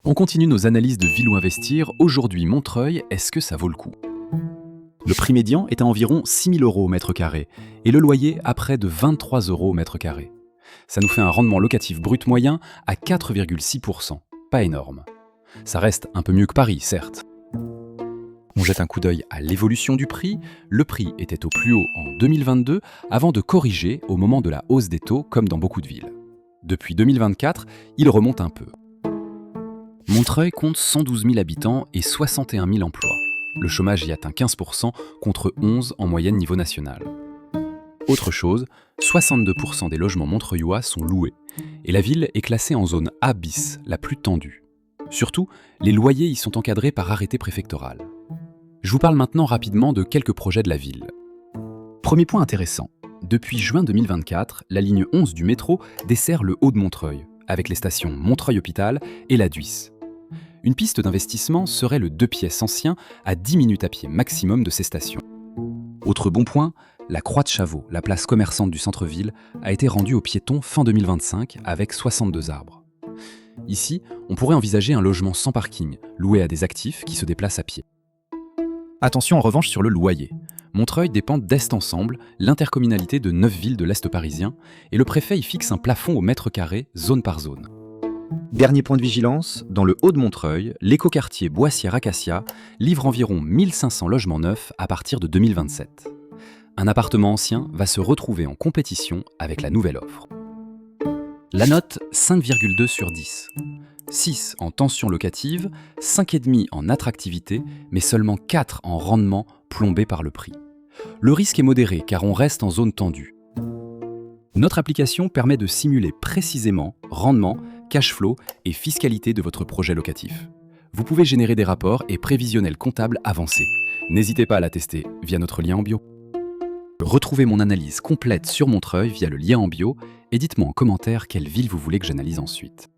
On continue nos analyses de villes où investir. Aujourd'hui, Montreuil, est-ce que ça vaut le coup? Le prix médian est à environ 6 000 € au mètre carré et le loyer à près de 23 € au mètre carré. Ça nous fait un rendement locatif brut moyen à 4,6%. Pas énorme. Ça reste un peu mieux que Paris, certes. On jette un coup d'œil à l'évolution du prix. Le prix était au plus haut en 2022 avant de corriger au moment de la hausse des taux comme dans beaucoup de villes. Depuis 2024, il remonte un peu. Montreuil compte 112 000 habitants et 61 000 emplois. Le chômage y atteint 15% contre 11% en moyenne niveau national. Autre chose, 62% des logements montreuillois sont loués et la ville est classée en zone A bis, la plus tendue. Surtout, les loyers y sont encadrés par arrêté préfectoral. Je vous parle maintenant rapidement de quelques projets de la ville. Premier point intéressant, depuis juin 2024, la ligne 11 du métro dessert le haut de Montreuil, avec les stations Montreuil-Hôpital et la Duisse. Une piste d'investissement serait le 2 pièces ancien à 10 minutes à pied maximum de ces stations. Autre bon point, la Croix de Chavaux, la place commerçante du centre-ville, a été rendue aux piétons fin 2025 avec 62 arbres. Ici, on pourrait envisager un logement sans parking, loué à des actifs qui se déplacent à pied. Attention en revanche sur le loyer. Montreuil dépend d'Est Ensemble, l'intercommunalité de 9 villes de l'Est parisien, et le préfet y fixe un plafond au mètre carré, zone par zone. Dernier point de vigilance, dans le haut de Montreuil, l'écoquartier Boissière-Acacia livre environ 1500 logements neufs à partir de 2027. Un appartement ancien va se retrouver en compétition avec la nouvelle offre. La note 5,2 sur 10. 6 en tension locative, 5,5 en attractivité, mais seulement 4 en rendement plombé par le prix. Le risque est modéré car on reste en zone tendue. Notre application permet de simuler précisément rendement, cash flow et fiscalité de votre projet locatif. Vous pouvez générer des rapports et prévisionnels comptables avancés. N'hésitez pas à la tester via notre lien en bio. Retrouvez mon analyse complète sur Montreuil via le lien en bio et dites-moi en commentaire quelle ville vous voulez que j'analyse ensuite.